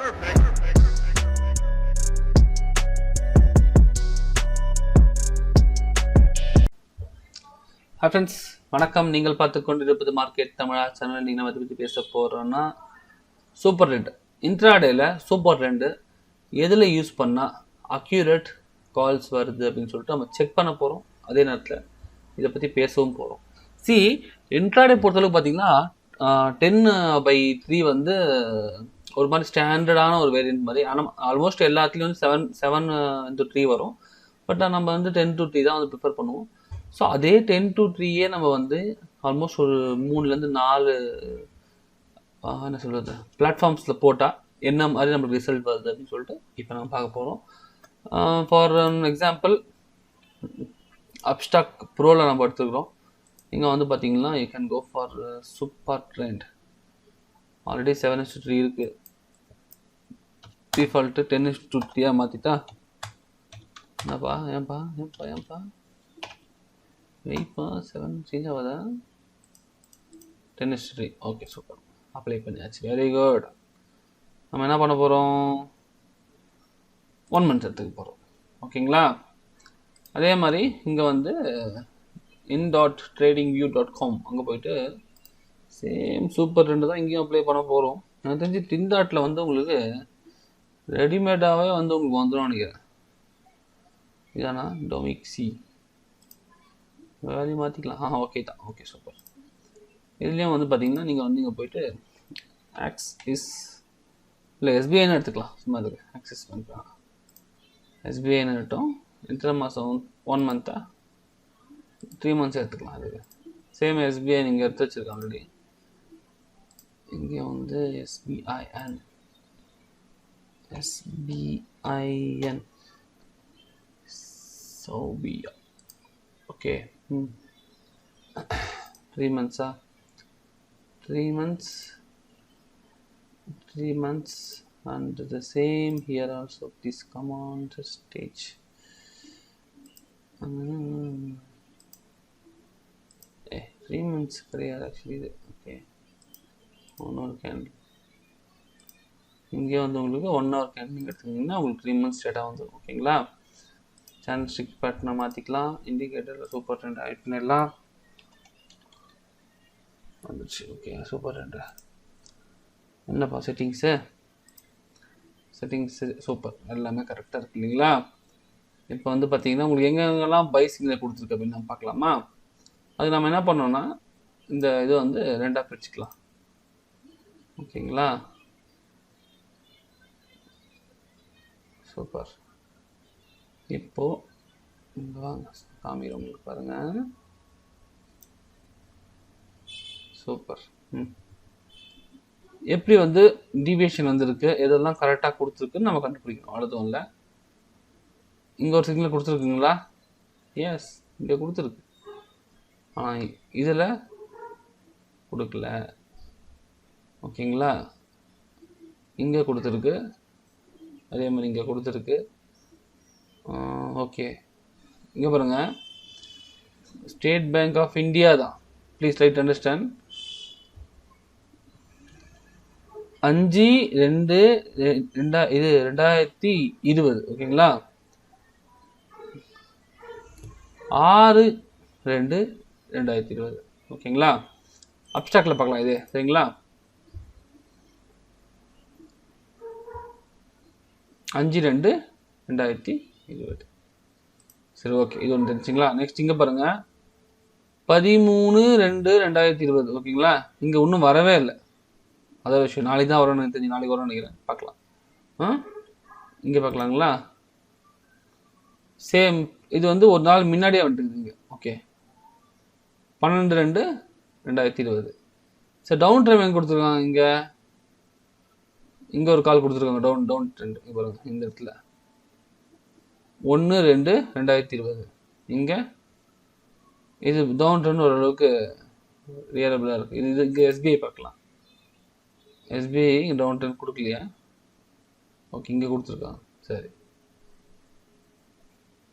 Hi friends, வணக்கம். நீங்கள் பார்த்து கொண்டிருப்பது மார்க்கெட் தமிழா சேனல். நீங்கள் அதை பற்றி பேச போகிறோன்னா சூப்பர் ரெண்டு இன்ட்ராடேல சூப்பர் ரெண்டு எதில் யூஸ் பண்ணால் அக்யூரேட் கால்ஸ் வருது அப்படின்னு சொல்லிட்டு நம்ம செக் பண்ண போகிறோம். அதே நேரத்தில் இதை பற்றி பேசவும் போகிறோம். இன்ட்ராடே பொறுத்தளவுக்கு பார்த்தீங்கன்னா 10/3 வந்து ஒரு மாதிரி ஸ்டாண்டர்டான ஒரு வேரியன்ட் மாதிரி. ஆனால் ஆல்மோஸ்ட் எல்லாத்துலேயும் வந்து 7/3 வரும். பட் நம்ம வந்து 10/3 தான் வந்து ப்ரிஃபர் பண்ணுவோம். ஸோ அதே 10/3 நம்ம வந்து ஆல்மோஸ்ட் ஒரு 3-4 என்ன சொல்கிறது பிளாட்ஃபார்ம்ஸில் போட்டால் என்ன மாதிரி நம்மளுக்கு ரிசல்ட் வருது அப்படின்னு சொல்லிட்டு இப்போ நம்ம பார்க்க போகிறோம். ஃபார் எக்ஸாம்பிள் அப்ஸ்டாக் ப்ரோவில் நம்ம எடுத்துக்கிறோம். இங்கே வந்து பார்த்தீங்கன்னா you can go for super trend. Already 7/3 இருக்குது. டிஃபால்ட்டு 10/3 மாற்றிட்டா என்னப்பா ஏன்பா வெயிட்ப்பா 7 சேஞ்ச் ஆகுதா? 10/3 ஓகே சூப்பர், அப்ளை பண்ணியாச்சு. Very good. நம்ம என்ன பண்ண போகிறோம்? 1 மந்த் எடுத்துக்க போகிறோம். ஓகேங்களா? அதே மாதிரி இங்கே வந்து in.tradingview.com அங்கே போயிட்டு சேம் சூப்பர் ரெண்டு தான் இங்கேயும் அப்ளை பண்ண போகிறோம். எனக்கு தெரிஞ்சு டின்டாட்டில் வந்து உங்களுக்கு ரெடிமேடாகவே வந்து உங்களுக்கு வந்துடும் நினைக்கிறேன். இதானா டொமிக் சி வேலையை மாற்றிக்கலாம். ஓகே தான். Okay super. இதுலேயும் வந்து பார்த்தீங்கன்னா நீங்கள் வந்து இங்கே போயிட்டு ஆக்சிஸ் இல்லை எஸ்பிஐன்னு எடுத்துக்கலாம். சும்மா இதுக்கு ஆக்சிஸ் பண்ணிக்கலாம். எஸ்பிஐன்னு எடுத்தோம். எத்தனை மாதம்? 1 மந்த்தா 3 மந்த்ஸ் எடுத்துக்கலாம். அதுக்கு சேம் எஸ்பிஐ நீங்கள் எடுத்து வச்சுருக்கேன் ஆல்ரெடி. இங்கே வந்து எஸ்பிஐஎன் சௌபியா. Okay 3 months 3 months and the same here also. Please come on the stage. 3 months கிடையாது actually இது. ஓகே 1 hour candle இங்கே வந்து உங்களுக்கு 1 hour candle நீங்கள் எடுத்துக்கிட்டிங்கன்னா உங்களுக்கு 3 months டேட்டா வந்துடும். ஓகேங்களா? கேண்டல்ஸ்டிக் பேட்டர்னை மாற்றிக்கலாம். இண்டிகேட்டரில் சூப்பர் ட்ரெண்ட் ஆட் பண்ணிடலாம். வந்துடுச்சு. ஓகே சூப்பர் ட்ரெண்ட் என்னப்பா செட்டிங்ஸு சூப்பர், எல்லாமே கரெக்டாக இருக்கு இல்லைங்களா? இப்போ வந்து பார்த்தீங்கன்னா உங்களுக்கு எங்கெங்கெல்லாம் பை சிக்னல் கொடுத்துருக்கு அப்படின்னு நம்ம பார்க்கலாமா? அது நம்ம என்ன பண்ணோம்னா இந்த இது வந்து 2ஆக பிரிச்சுக்கலாம். ஓகேங்களா? சூப்பர். இப்போ இங்கே வாங்க காமிக்கிறோம் உங்களுக்கு பாருங்கள். சூப்பர். எப்படி வந்து டிவியேஷன் வந்துருக்கு, எதெல்லாம் கரெக்டாக கொடுத்துருக்குன்னு நம்ம கண்டுபிடிக்கணும். அவ்வளோதும் இல்லை. இங்கே ஒரு சிக்னல் கொடுத்துருக்குங்களா? எஸ், இங்கே கொடுத்துருக்கு. ஆனால் இதில் கொடுக்கல. ஓகேங்களா? இங்கே கொடுத்துருக்கு, அதே மாதிரி இங்கே கொடுத்துருக்கு. ஓகே இங்கே பாருங்கள், ஸ்டேட் பேங்க் ஆஃப் இந்தியா தான். Please write understand. 5/2/2020. ஓகேங்களா? 6/2/2020. ஓகேங்களா? அப்ஸ்டாக்டில் பார்க்கலாம் இது. சரிங்களா? 5/2/2020. சரி ஓகே, இது ஒன்று தெரிஞ்சுங்களா? நெக்ஸ்ட் இங்கே பாருங்கள் 13/2/2020. ஓகேங்களா? இங்கே இன்னும் வரவே இல்லை. அதான் விஷயம். நாளைக்கு தான் வரும்னு தெரிஞ்சு, நாளைக்கு வரும்னு நினைக்கிறேன். பார்க்கலாம். இங்கே பார்க்கலாங்களா? சேம் இது வந்து ஒரு நாள் முன்னாடியே வந்துட்டுங்க. ஓகே 12/2/2020. சரி டவுன் ட்ரெண்ட் எங்கே கொடுத்துருக்காங்க? இங்கே ஒரு கால் கொடுத்துருக்காங்க. டவுன் ட்ரெண்ட் இங்கே பாருங்க. இந்த இடத்துல 1/2/2020. இங்கே இது டவுன் ட்ரெண்ட் ஓரளவுக்கு ரியலபிளாக இருக்குது. இது இங்கே எஸ்பிஐ பார்க்கலாம். எஸ்பிஐ டவுன் ட்ரெண்ட் கொடுக்கலையா? ஓகே இங்கே கொடுத்துருக்காங்க. சரி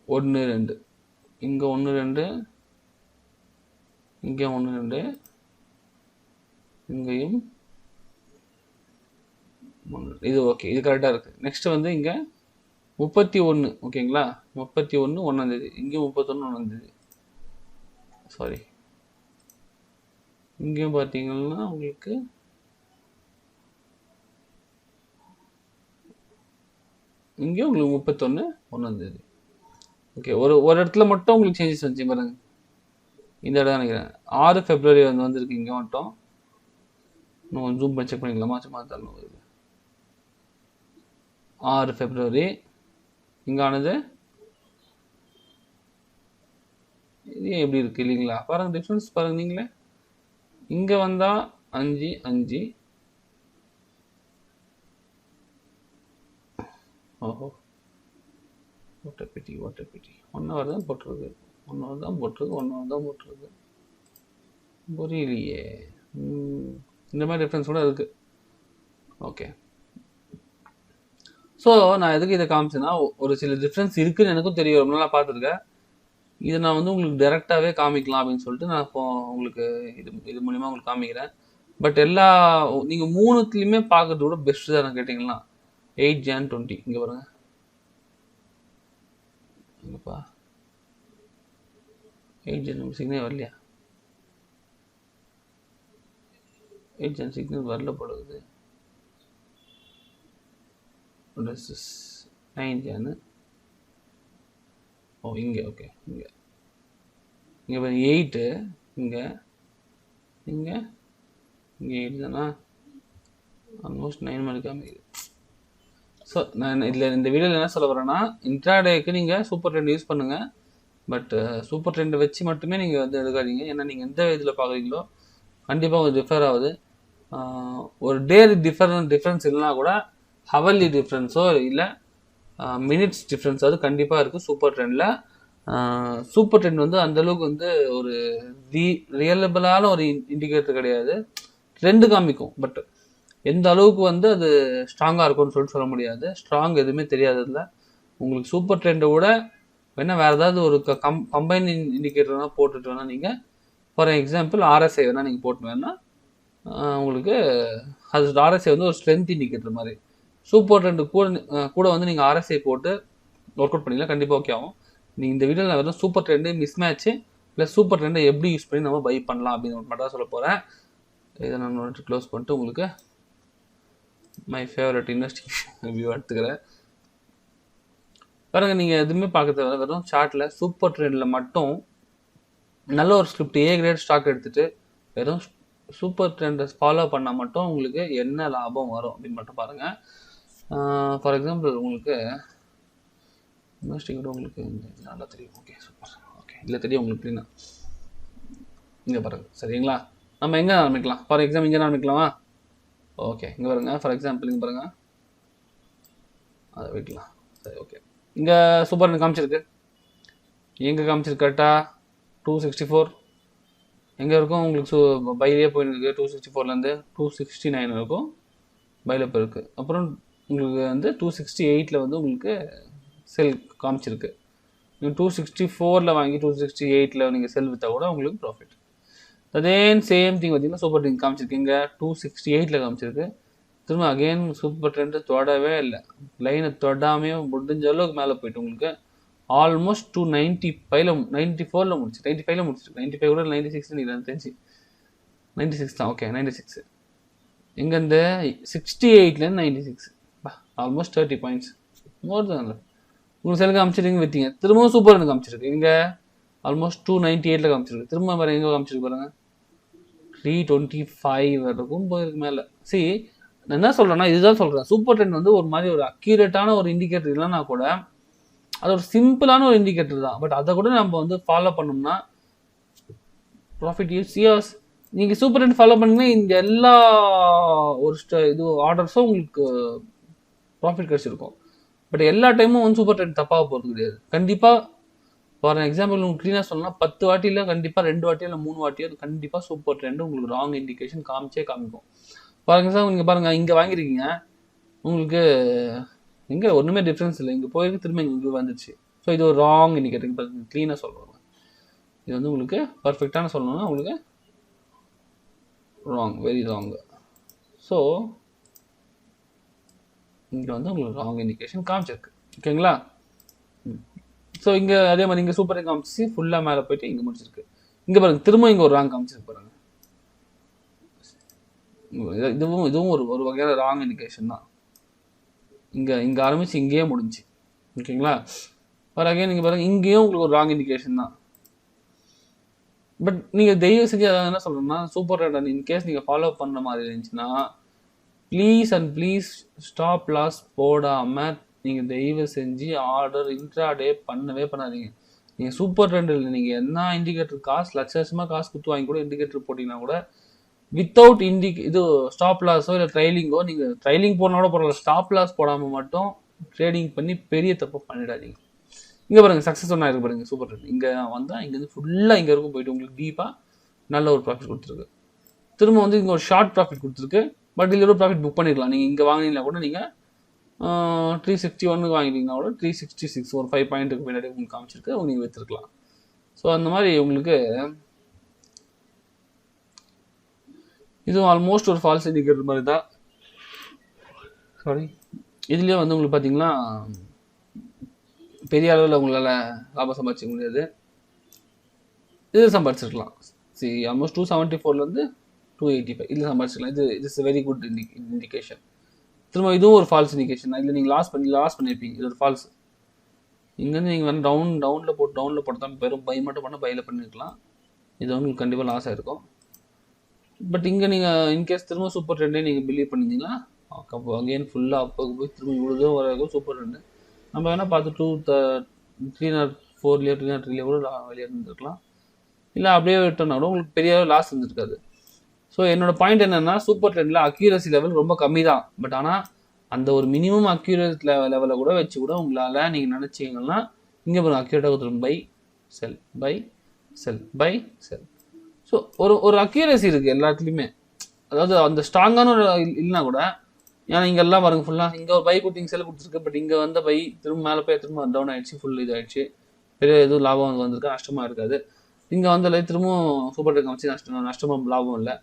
1/2. இங்கே 1/2, இங்கே 1/2, இங்கேயும் இது ஓகே, இது கரெக்டாக இருக்குது. நெக்ஸ்ட்டு வந்து இங்கே 31 ஓகேங்களா, 31 1ஆந்தேதி, இங்கேயும் 31 1ஆந்தேதி, சாரி இங்கேயும் பார்த்தீங்கன்னா உங்களுக்கு இங்கேயும் உங்களுக்கு 31 1ஆந்தேதி. ஓகே, ஒரு ஒரு இடத்துல மட்டும் உங்களுக்கு சேஞ்சஸ் வந்துச்சு பாருங்க, இந்த இடம் நினைக்கிறேன் 6 February வந்திருக்கு இங்கே மட்டும். இன்னும் ஜூம் பண்ணி செக் பண்ணிக்கலாமா, சும்மா தரணும். 6 February இங்கே ஆனது, இது எப்படி இருக்குது இல்லைங்களா, பாருங்கள் டிஃப்ரென்ஸ் பாருங்கள் நீங்களே. இங்கே வந்தால் 5 5, ஓஹோ ஓட்டப்பிட்டி 1 hour தான் போட்டிருக்கு, 1 hour தான் போட்டிருக்கு, 1 hour தான் போட்டிருக்கு, புரியலையே. இந்த மாதிரி டிஃப்ரென்ஸ் கூட இருக்குது. ஓகே, ஸோ நான் எதுக்கு இதை காமிச்சேன்னா, ஒரு சில டிஃப்ரென்ஸ் இருக்குதுன்னு எனக்கும் தெரியும், ரொம்ப நாளாக பார்த்துருக்கேன். இதை நான் வந்து உங்களுக்கு டைரெக்டாகவே காமிக்கலாம் அப்படின்னு சொல்லிட்டு நான் இப்போ உங்களுக்கு இது மூலிமா உங்களுக்கு காமிக்கிறேன். பட் நீங்கள் மூணுத்துலேயுமே பார்க்கறத விட பெஸ்ட்டு தான் கேட்டிங்கன்னா 8 Jan 20 இங்கே பாருங்க, இங்கப்பா 8 Jan சிக்னல் வரலையா, 8 Jan சிக்னல் வரல போடுது. 9 Jan, ஓ இங்கே ஓகே, இங்கே 8, இங்கே 8 தானா, ஆல்மோஸ்ட் 9 மணி காமிக்குது. ஸோ நான் இதில் இந்த வீடியோவில் என்ன சொல்ல வரேன்னா, இன்ட்ராடேக்கு நீங்கள் சூப்பர் ட்ரெண்ட் யூஸ் பண்ணுங்கள், பட் சூப்பர் ட்ரெண்டை வச்சு மட்டுமே நீங்கள் வந்து எடுக்காதீங்க. ஏன்னா நீங்கள் எந்த இதில் பார்க்குறீங்களோ கண்டிப்பாக ஒரு டிஃபர் ஆகுது. ஒரு டே டிஃப்ரென்ஸ் இல்லைனா கூட ஹவர்லி டிஃப்ரென்ஸோ இல்லை மினிட்ஸ் டிஃப்ரென்ஸ் அது கண்டிப்பாக இருக்குது சூப்பர் ட்ரெண்டில். சூப்பர் ட்ரெண்ட் வந்து அந்தளவுக்கு வந்து ஒரு ரியலபிளான ஒரு இண்டிகேட்டர் கிடையாது. ட்ரெண்டு காமிக்கும், பட் எந்த அளவுக்கு வந்து அது ஸ்ட்ராங்காக இருக்கும்னு சொல்லிட்டு சொல்ல முடியாது. ஸ்ட்ராங் எதுவுமே தெரியாததில்ல. உங்களுக்கு சூப்பர் ட்ரெண்டை விட வேணால் வேறு ஏதாவது ஒரு கம்பைன் இண்டிகேட்டர் வேணால் போட்டுட்டு வேணால் நீங்கள், ஃபார் எக்ஸாம்பிள் RSI வேணால் நீங்கள் போட்டு வேணால் உங்களுக்கு அது RSI வந்து ஒரு ஸ்ட்ரென்த் இண்டிகேட்டர் மாதிரி. சூப்பர் ட்ரெண்டு கூட வந்து நீங்கள் RSI போட்டு ஒர்க் அவுட் பண்ணிக்கலாம், கண்டிப்பாக ஓகே ஆகும். நீங்கள் இந்த வீடியோவில் நான் வெறும் சூப்பர் ட்ரெண்டு மிஸ்மேட்ச்சு ப்ளஸ் சூப்பர் ட்ரெண்டை எப்படி யூஸ் பண்ணி நம்ம பை பண்ணலாம் அப்படின்னு மட்டும் தான் சொல்ல போகிறேன். இதை நான் வந்துட்டு க்ளோஸ் பண்ணிட்டு உங்களுக்கு மை ஃபேவரட் இன்வெஸ்டிங் வியூ எடுத்துக்கிறேன். பாருங்கள், நீங்கள் எதுவுமே பார்க்க தேவை, வெறும் சார்ட்டில் சூப்பர் ட்ரெண்டில் மட்டும் நல்ல ஒரு ஸ்கிரிப்ட் A கிரேட் ஸ்டாக் எடுத்துகிட்டு வெறும் சூப்பர் ட்ரெண்டை ஃபாலோ பண்ணால் மட்டும் உங்களுக்கு என்ன லாபம் வரும் அப்படின்னு மட்டும் பாருங்கள். ஃபார் எக்ஸாம்பிள் உங்களுக்கு இன்வெஸ்டிங் கூட உங்களுக்கு நல்லா தெரியும். ஓகே சூப்பர், ஓகே இதில் தெரியும் உங்களுக்கு க்ளீனாக. இங்கே பாருங்கள் சரிங்களா, நம்ம எங்கே ஆரம்பிக்கலாம், ஃபார் எக்ஸாம்பிள் இங்கே ஆரம்பிக்கலாமா. ஓகே இங்கே பாருங்கள், ஃபார் எக்ஸாம்பிள் இங்கே பாருங்கள், அதை வைக்கலாம். சரி ஓகே, இங்கே சூப்பர் காமிச்சிருக்கு, எங்கே காமிச்சிருக்கு கரெக்டாக 264 எங்கே இருக்கும் உங்களுக்கு பைலே போயிருக்கு. 264லேருந்து 269 இருக்கும் பைல போயிருக்கு. அப்புறம் உங்களுக்கு வந்து 268 வந்து உங்களுக்கு செல் காமிச்சிருக்கு. நீங்கள் 264 வாங்கி 268 நீங்கள் செல் விற்றா கூட உங்களுக்கு ப்ராஃபிட். அதேன் சேம் திங் பார்த்தீங்கன்னா சூப்பர் ட்ரெண்ட் காமிச்சிருக்கு, இங்கே 268 காமிச்சிருக்கு. திரும்ப அகெயின் சூப்பர் ட்ரெண்டு தொடவே இல்லை, லைனை தொடாமே முடிஞ்ச அளவுக்கு மேலே போயிட்டு உங்களுக்கு ஆல்மோஸ்ட் 295 94 முடிச்சு 95 முடிச்சிருக்கு. 95 கூட 96 எனக்கு தெரிஞ்சு 96 தான். ஓகே 96 இங்கேருந்து 68லேருந்து 96 ஆல்மோஸ்ட் 30 பாயிண்ட்ஸ் மோர் தான். உங்களுக்கு செல் காமிச்சிருக்கு விற்றீங்க, திரும்பவும் சூப்பர் ட்ரெண்ட் காமிச்சிருக்கு, இங்கே ஆல்மோஸ்ட் 298 காமிச்சிருக்கு. திரும்ப வேறு எங்கே காமிச்சிருக்கு பாருங்க, 325 வரைக்கும் போயிருக்கு மேலே. சரி நான் என்ன சொல்கிறேன்னா, இதுதான் சொல்கிறேன், சூப்பர் ட்ரெண்ட் வந்து ஒரு மாதிரி ஒரு அக்யூரேட்டான ஒரு இண்டிகேட்டர் இல்லைன்னா கூட அது ஒரு சிம்பிளான ஒரு இண்டிகேட்டர் தான். பட் அதை கூட நம்ம வந்து ஃபாலோ பண்ணோம்னா ப்ராஃபிட் யூஸ். நீங்கள் சூப்பர் ட்ரெண்ட் ஃபாலோ பண்ணிங்கன்னா இந்த எல்லா ஒரு இது ஆர்டர்ஸும் உங்களுக்கு ப்ராஃபிட் கிடச்சிருக்கும். பட் எல்லா டைமும் வந்து சூப்பர் ட்ரெண்ட் தப்பாக போகிறது கிடையாது. கண்டிப்பாக ஃபார் எக்ஸாம்பிள் உங்களுக்கு க்ளீனாக சொல்லணும்னா 10 வாட்டியில் கண்டிப்பாக 2 வாட்டியோ இல்லை 3 வாட்டியோ கண்டிப்பாக சூப்பர் ட்ரெண்டு உங்களுக்கு ராங் இண்டிகேஷன் காமிக்கும். ஃபார் எக்ஸாம்பிள் நீங்கள் பாருங்கள், இங்கே வாங்கியிருக்கீங்க, உங்களுக்கு இங்கே ஒன்றுமே டிஃப்ரென்ஸ் இல்லை, இங்கே போயிருக்கு திரும்ப இங்கே வந்துச்சு. ஸோ இது ஒரு ராங் இண்டிகேட்டர். இப்போ க்ளீனாக சொல்லுவாங்க, இது வந்து உங்களுக்கு பர்ஃபெக்டான சொல்லணும்னா உங்களுக்கு ராங், வெரி ராங். ஸோ இங்கே வந்து உங்களுக்கு ராங் இண்டிகேஷன் காமிச்சிருக்கு. ஓகேங்களா? ஸோ இங்கே அதே மாதிரி இங்கே சூப்பர் காமிச்சு ஃபுல்லாக மேலே போயிட்டு இங்கே முடிச்சிருக்கு. இங்கே பாருங்க திரும்ப இங்கே ஒரு ராங் காமிச்சிருக்கு பாருங்க. இதுவும் ஒரு வகையான ராங் இண்டிகேஷன் தான். இங்கே ஆரம்பிச்சு இங்கேயே முடிஞ்சு. ஓகேங்களா? ஃபார் அகைன் நீங்கள் பாருங்கள் இங்கேயும் உங்களுக்கு ஒரு ராங் இண்டிகேஷன் தான். பட் நீங்கள் தயவு செஞ்சு அதாவது என்ன சொல்கிறேன்னா சூப்பர் ட்ரெண்ட் இன்கேஸ் நீங்கள் ஃபாலோ பண்ணுற மாதிரி இருந்துச்சுன்னா please and please stop loss போடாமல் நீங்கள் தயவு செஞ்சு ஆர்டர் இன்ட்ராடே பண்ணவே பண்ணாதீங்க. நீங்கள் சூப்பர் ட்ரெண்டில் நீங்கள் என்ன இண்டிகேட்டர் காசு லட்சமாக காசு கொடுத்து வாங்கி கூட இண்டிகேட்டர் போட்டிங்கன்னா கூட வித்தவுட் இது ஸ்டாப் லாஸோ இல்லை ட்ரைலிங்கோ, நீங்கள் ட்ரைலிங் போனால் கூட பரவாயில்ல, ஸ்டாப் லாஸ் போடாமல் மட்டும் ட்ரேடிங் பண்ணி பெரிய தப்பு பண்ணிடாதீங்க. இங்கே பாருங்கள் சக்ஸஸ் ஒன்றா இருக்கு பாருங்கள் சூப்பர் ட்ரெண்ட். இங்கே வந்தால் இங்கேருந்து ஃபுல்லாக இங்கே இருக்கும் போயிட்டு உங்களுக்கு டீப்பாக நல்ல ஒரு ப்ராஃபிட் கொடுத்துருக்கு. திரும்ப வந்து இங்கே ஒரு ஷார்ட் ப்ராஃபிட் கொடுத்துருக்கு. பட் இதில் ஒரு ப்ராஃபிட் புக் பண்ணிடலாம். நீங்கள் இங்கே வாங்கினீங்கன்னா கூட நீங்கள் 361 வாங்கிட்டீங்கன்னா கூட 366 ஒரு 5 பாயிண்ட்டுக்கு பின்னாடி உங்களுக்கு காமிச்சிருக்கு, நீங்கள் விற்றுருக்கலாம். ஸோ அந்த மாதிரி உங்களுக்கு இதுவும் ஆல்மோஸ்ட் ஒரு ஃபால்ஸ் இண்டிகேட்டர் மாதிரி தான். சாரி, இதுலேயே வந்து உங்களுக்கு பார்த்தீங்கன்னா பெரிய அளவில் உங்களால் லாபம் சம்பாதிச்சிக்க முடியாது. இது சம்பாதிச்சிருக்கலாம். ஆல்மோஸ்ட் 274 285 இதில் சம்பாதிச்சிக்கலாம். Is very good indication. திரும்ப இதுவும் ஒரு ஃபால்ஸ் இண்டிகேஷன். இதில் நீங்கள் லாஸ் பண்ணியிருப்பீங்க. இது ஒரு ஃபால்ஸ். இங்கேருந்து நீங்கள் வந்து டவுனில் போட்டு தான் வெறும் பை மட்டும் பண்ண பையில் பண்ணியிருக்கலாம். இது உங்களுக்கு கண்டிப்பாக லாஸ் ஆகிருக்கும். பட் இங்கே நீங்கள் இன்கேஸ் திரும்ப சூப்பர் ட்ரெண்டே நீங்கள் பிலீவ் பண்ணியிருந்தீங்கன்னா அகெயின் ஃபுல்லாக அப்போக்கு போய் திரும்ப இவ்வளோ தூரம் வரைக்கும் சூப்பர் ட்ரெண்டு நம்ம வேணால் பார்த்து 304 303 கூட வெளியே இருந்துருக்கலாம். இல்லை அப்படியே விட்டோம்னா கூட உங்களுக்கு பெரிய லாஸ் இருந்திருக்காது. ஸோ என்னோட பாயிண்ட் என்னென்னா சூப்பர் ட்ரெண்டில் அக்யூரசி லெவல் ரொம்ப கம்மி தான். பட் ஆனால் அந்த ஒரு மினிமம் அக்யூரேட் லெவலை கூட வச்சு கூட உங்களால் நீங்கள் நினச்சிங்கன்னா இங்கே போகிற அக்யூரேட்டாக கொடுத்துரும் by sell by sell by sell. So ஒரு அக்யூரசி இருக்குது எல்லாத்துலேயுமே. அதாவது அந்த ஸ்ட்ராங்கான ஒரு இல்லைனா கூட ஏன்னா இங்கே எல்லாம் பாருங்க ஃபுல்லாக இங்கே ஒரு பை கொடுத்து செல் கொடுத்துருக்கு. பட் இங்கே வந்த பை திரும்ப மேலே போய் திரும்ப டவுன் ஆகிடுச்சு, ஃபுல் இதாகிடுச்சு, பெரிய எதுவும் லாபம் வந்திருக்கு, நஷ்டமாக இருக்காது. இங்கே வந்தாலே திரும்பவும் சூப்பர் ட்ரெண்ட் காமிச்சு நஷ்டமாக லாபம் இல்லை,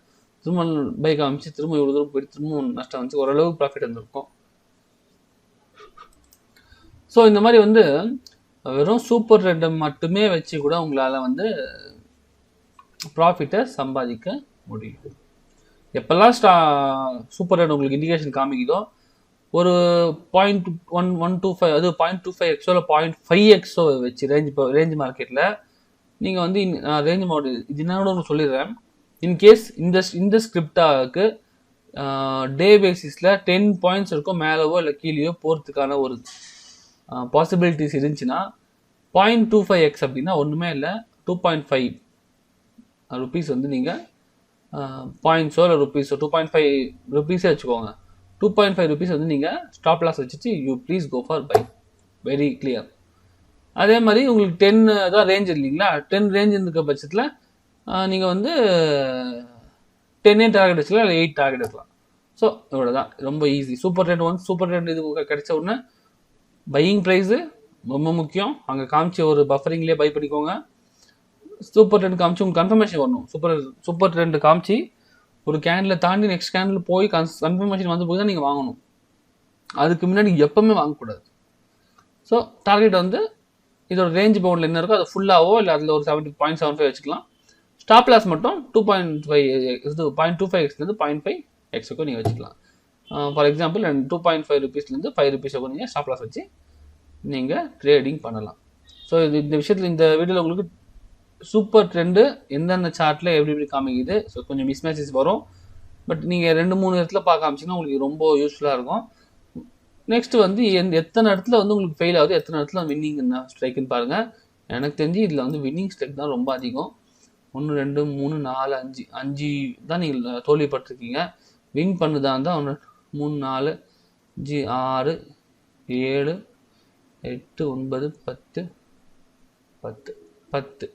திரும்ப பை காமிச்சு திரும்ப இவ்வளோ தூரம் போயிட்டு திரும்பவும் நஷ்டம் வந்துச்சு, ஓரளவு ப்ராஃபிட் வந்திருக்கும். ஸோ இந்த மாதிரி வந்து வெறும் சூப்பர் ட்ரெண்டை மட்டுமே வச்சு கூட உங்களால் வந்து ப்ராஃபிட்டை சம்பாதிக்க முடியும். எப்பெல்லாம் சூப்பர் ட்ரெண்ட் உங்களுக்கு இண்டிகேஷன் காமிக்குதோ ஒரு 0.125 அது 0.25x இல்லை 0.5x வச்சு ரேஞ்ச் மார்க்கெட்டில் நீங்கள் வந்து ரேஞ்ச் மாடல் இது என்ன கூட உங்களுக்கு சொல்லிடுறேன். இன்கேஸ் இந்த ஸ்கிரிப்டாவுக்கு டே பேசிஸில் 10 பாயிண்ட்ஸ் இருக்கும் மேலவோ இல்லை கீழேயோ போகிறதுக்கான ஒரு பாசிபிலிட்டிஸ் இருந்துச்சுன்னா 0.25x அப்படின்னா ஒன்றுமே இல்லை, 2.5 ருபீஸ் வந்து நீங்கள் பாயிண்ட்ஸோ இல்லை ருபீஸோ 2.5 ருபீஸே வச்சுக்கோங்க. 2.5 ருபீஸ் வந்து நீங்கள் ஸ்டாப் லாஸ் வச்சுட்டு you please go for buy, very clear. அதே மாதிரி உங்களுக்கு 10 தான் ரேஞ்ச் இல்லைங்களா, 10 ரேஞ்ச் இருக்க பட்சத்தில் நீங்கள் வந்து 10 டார்கெட் வச்சுக்கலாம், இல்லை 8 டார்கெட் எடுக்கலாம். ஸோ இவ்வளோ தான், ரொம்ப ஈஸி. சூப்பர் ட்ரெண்ட் இது கிடைச்ச உடனே பையிங் ப்ரைஸு ரொம்ப முக்கியம். அங்கே காமிச்சு ஒரு பஃபரிங்லேயே பை பண்ணிக்கோங்க. சூப்பர் ட்ரெண்ட் காமிச்சு உங்களுக்கு கன்ஃபர்மேஷன் வரணும். சூப்பர் ட்ரெண்ட் காமிச்சு ஒரு கேண்டில் தாண்டி நெக்ஸ்ட் கேண்டில் போய் கன்ஃபர்மேஷன் வந்து போய் தான் நீங்கள் வாங்கணும். அதுக்கு முன்னாடி எப்பவுமே வாங்கக்கூடாது. ஸோ டார்கெட் வந்து இதோட ரேஞ்ச் பவுண்டில் என்ன இருக்கோ அது ஃபுல்லாகவோ இல்லை அதில் ஒரு 0.75 வச்சுக்கலாம். ஸ்டாப் லாஸ் மட்டும் 0.25xலேருந்து 0.5x நீங்கள் வச்சுக்கலாம். ஃபார் எக்ஸாம்பிள் 2.5 ருபீஸ்லேருந்து 5 ருபீஸுக்கு நீங்கள் ஸ்டாப் லாஸ் வச்சு நீங்கள் ட்ரேடிங் பண்ணலாம். ஸோ இந்த விஷயத்தில் இந்த வீடியோவில் உங்களுக்கு சூப்பர் ட்ரெண்டு எந்தெந்த சார்ட்டில் எப்படி காமிக்குது. ஸோ கொஞ்சம் மிஸ்மேச்சஸ் வரும். பட் நீங்கள் 2-3 இடத்துல பார்க்க காமிச்சிங்கன்னா உங்களுக்கு ரொம்ப யூஸ்ஃபுல்லாக இருக்கும். நெக்ஸ்ட் வந்து எத்தனை இடத்துல வந்து உங்களுக்கு ஃபெயில் ஆகுது, எத்தனை இடத்துல வின்னிங் ஸ்ட்ரைக்குன்னு பாருங்கள். எனக்கு தெரிஞ்சு இதில் வந்து வின்னிங் ஸ்ட்ரைக் தான் ரொம்ப அதிகம். 1 2 3 4 5 தான் நீங்கள் தோல்விப்பட்டிருக்கீங்க. வின் பண்ணுதான் இருந்தால் 1 3 4 5 6 7 8 9 10 10 10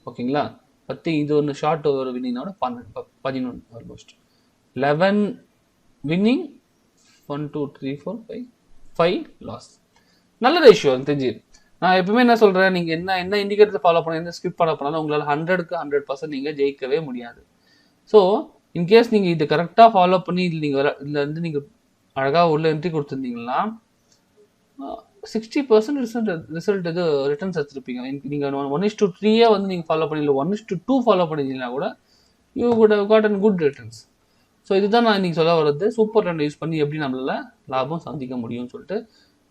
ஓகேங்களா. 10 இது ஒன்று ஷார்ட் ஒரு வின்னிங்கோட 11 ஆல்மோஸ்ட் 11 வின்னிங், 1 2 3 4 5 லாஸ். நல்ல ரேஷியோ தெரிஞ்சு. நான் எப்பவுமே என்ன சொல்கிறேன், நீங்கள் என்ன இண்டிகேட்டர் ஃபாலோ பண்ண எந்த ஸ்கிரிப்ட் ஃபாலோ பண்ணாலும் உங்களால் 100க்கு 100% நீங்கள் ஜெயிக்கவே முடியாது. ஸோ இன்கேஸ் நீங்கள் இது கரெக்டாக ஃபாலோ பண்ணி இதில் வந்து நீங்கள் அழகாக உள்ள என்ட்ரி கொடுத்துருந்தீங்கன்னா 60% ரிசல்ட் இது ரிட்டர்ன்ஸ் எடுத்துருப்பீங்க. நீங்கள் 1:3 வந்து நீங்கள் ஃபாலோ பண்ணி, இல்லை 1:2 ஃபாலோ பண்ணிங்கன்னா கூட you could have got and good returns. So இதுதான் நான் இன்றைக்கி சொல்ல வர்றது, சூப்பர் ட்ரெண்ட் யூஸ் பண்ணி எப்படி நம்மளால லாபம் சந்திக்க முடியும்னு சொல்லிட்டு.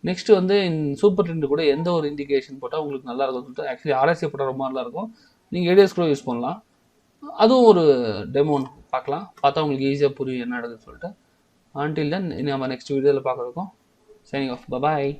நெக்ஸ்ட் வந்து சூப்பர் ட்ரெண்ட் கூட எந்த ஒரு இண்டிகேஷன் போட்டால் உங்களுக்கு நல்லா இருக்கும் சொல்லிட்டு, ஆக்சுவலி ஆர்எஸ்ஐ போட்டால் ரொம்ப நல்லா இருக்கும். நீங்கள் ஏடிஎஸ் கூட யூஸ் பண்ணலாம். அதுவும் ஒரு டெமோ பார்க்கலாம், பார்த்தா உங்களுக்கு ஈஸியாக புரியும் என்ன நடக்குதுன்னு சொல்லிட்டு. Until then, நம்ம நெக்ஸ்ட் வீடியோவில் பார்க்குறதுக்கும் சைனிங் ஆஃப். பாய்.